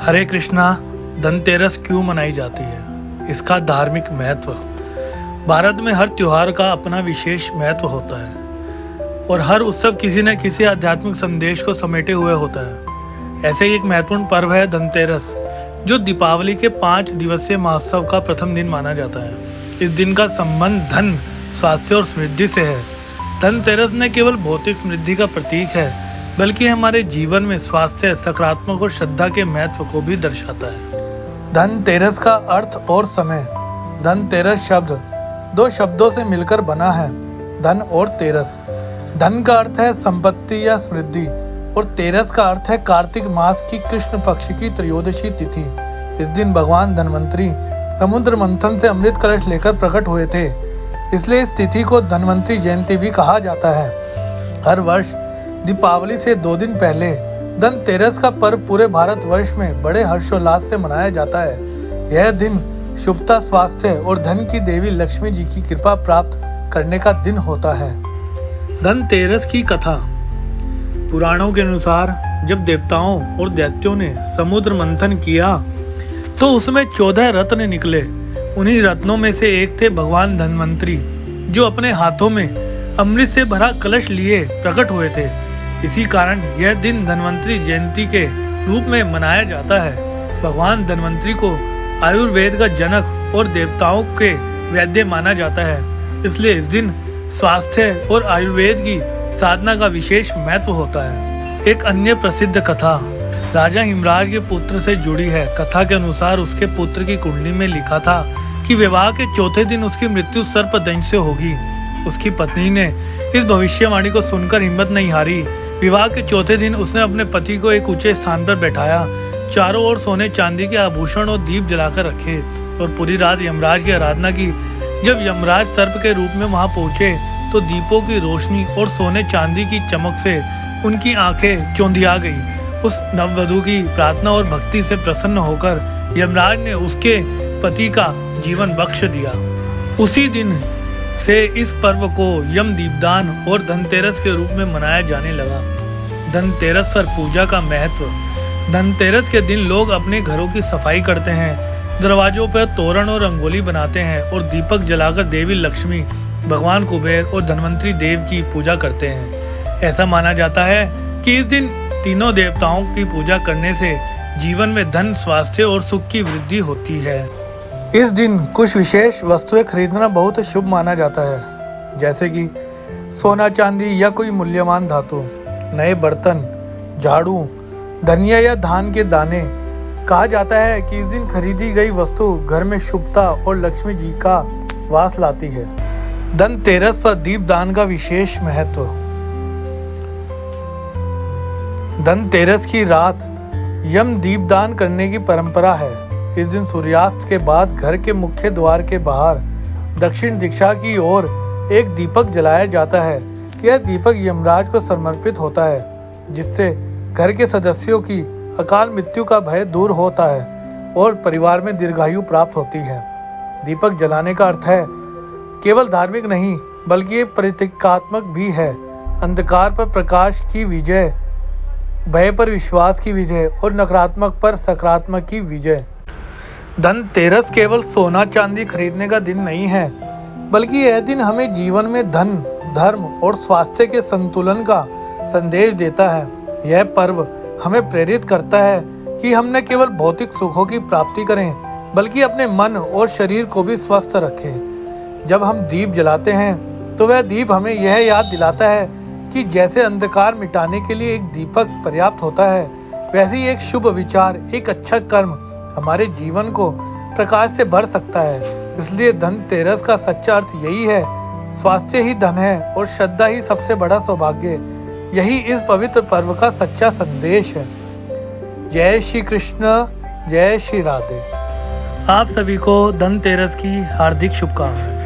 हरे कृष्णा। धनतेरस क्यों मनाई जाती है? इसका धार्मिक महत्व। भारत में हर त्योहार का अपना विशेष महत्व होता है और हर उत्सव किसी न किसी आध्यात्मिक संदेश को समेटे हुए होता है। ऐसे ही एक महत्वपूर्ण पर्व है धनतेरस, जो दीपावली के 5 दिवसीय महोत्सव का प्रथम दिन माना जाता है। इस दिन का संबंध धन, स्वास्थ्य और समृद्धि से है। धनतेरस न केवल भौतिक समृद्धि का प्रतीक है, बल्कि हमारे जीवन में स्वास्थ्य, सकारात्मक और श्रद्धा के महत्व को भी दर्शाता है। धनतेरस का अर्थ और समय। धनतेरस शब्द 2 शब्दों से मिलकर बना है, धन और तेरस। धन का अर्थ है संपत्ति या समृद्धि और तेरस का अर्थ है कार्तिक मास की कृष्ण पक्ष की त्रयोदशी तिथि। इस दिन भगवान धन्वंतरी समुद्र मंथन से अमृत कलश लेकर प्रकट हुए थे, इसलिए इस तिथि को धन्वंतरी जयंती भी कहा जाता है। हर वर्ष दीपावली से 2 दिन पहले धनतेरस का पर्व पूरे भारतवर्ष में बड़े हर्षोल्लास से मनाया जाता है। यह दिन शुभता, स्वास्थ्य और धन की देवी लक्ष्मी जी की कृपा प्राप्त करने का दिन होता है। धनतेरस की कथा। पुराणों के अनुसार जब देवताओं और दैत्यों ने समुद्र मंथन किया तो उसमें 14 रत्न निकले। उन्हीं रत्नों में से एक थे भगवान धन्वंतरी, जो अपने हाथों में अमृत से भरा कलश लिए प्रकट हुए थे। इसी कारण यह दिन धन्वंतरी जयंती के रूप में मनाया जाता है। भगवान धन्वंतरी को आयुर्वेद का जनक और देवताओं के वैद्य माना जाता है, इसलिए इस दिन स्वास्थ्य और आयुर्वेद की साधना का विशेष महत्व होता है। एक अन्य प्रसिद्ध कथा राजा हिमराज के पुत्र से जुड़ी है। कथा के अनुसार उसके पुत्र की कुंडली में लिखा था कि विवाह के 4थे दिन उसकी मृत्यु सर्पदंश से होगी। उसकी पत्नी ने इस भविष्यवाणी को सुनकर हिम्मत नहीं हारी। विवाह के 4थे दिन उसने अपने पति को एक ऊंचे स्थान पर बैठाया, चारों ओर सोने चांदी के आभूषण और दीप जलाकर रखे और पूरी रात यमराज की आराधना की। जब यमराज सर्प के रूप में वहां पहुंचे तो दीपों की रोशनी और सोने चांदी की चमक से उनकी आंखें चौंधिया गई। उस नववधू की प्रार्थना और भक्ति से प्रसन्न होकर यमराज ने उसके पति का जीवन बख्श दिया। उसी दिन से इस पर्व को यम दीपदान और धनतेरस के रूप में मनाया जाने लगा। धनतेरस पर पूजा का महत्व। धनतेरस के दिन लोग अपने घरों की सफाई करते हैं, दरवाजों पर तोरण और रंगोली बनाते हैं और दीपक जलाकर देवी लक्ष्मी, भगवान कुबेर और धन्वंतरी देव की पूजा करते हैं। ऐसा माना जाता है कि इस दिन तीनों देवताओं की पूजा करने से जीवन में धन, स्वास्थ्य और सुख की वृद्धि होती है। इस दिन कुछ विशेष वस्तुएं खरीदना बहुत शुभ माना जाता है, जैसे कि सोना, चांदी या कोई मूल्यवान धातु, नए बर्तन, झाड़ू, धनिया या धान के दाने। कहा जाता है कि इस दिन खरीदी गई वस्तु घर में शुभता और लक्ष्मी जी का वास लाती है। धनतेरस पर दीपदान का विशेष महत्व। धनतेरस की रात यम दीपदान करने की परंपरा है। इस दिन सूर्यास्त के बाद घर के मुख्य द्वार के बाहर दक्षिण दिशा की ओर एक दीपक जलाया जाता है। यह दीपक यमराज को समर्पित होता है, जिससे घर के सदस्यों की अकाल मृत्यु का भय दूर होता है और परिवार में दीर्घायु प्राप्त होती है। दीपक जलाने का अर्थ है केवल धार्मिक नहीं, बल्कि एक प्रतीकात्मक भी है। अंधकार पर प्रकाश की विजय, भय पर विश्वास की विजय और नकारात्मक पर सकारात्मक की विजय। धनतेरस केवल सोना चांदी खरीदने का दिन नहीं है, बल्कि यह दिन हमें जीवन में धन, धर्म और स्वास्थ्य के संतुलन का संदेश देता है। यह पर्व हमें प्रेरित करता है कि हम न केवल भौतिक सुखों की प्राप्ति करें, बल्कि अपने मन और शरीर को भी स्वस्थ रखें। जब हम दीप जलाते हैं तो वह दीप हमें यह याद दिलाता है कि जैसे अंधकार मिटाने के लिए एक दीपक पर्याप्त होता है, वैसे ही एक शुभ विचार, एक अच्छा कर्म हमारे जीवन को प्रकाश से भर सकता है। इसलिए धनतेरस का सच्चा अर्थ यही है, स्वास्थ्य ही धन है और श्रद्धा ही सबसे बड़ा सौभाग्य। यही इस पवित्र पर्व का सच्चा संदेश है। जय श्री कृष्ण, जय श्री राधे। आप सभी को धनतेरस की हार्दिक शुभकामनाएं।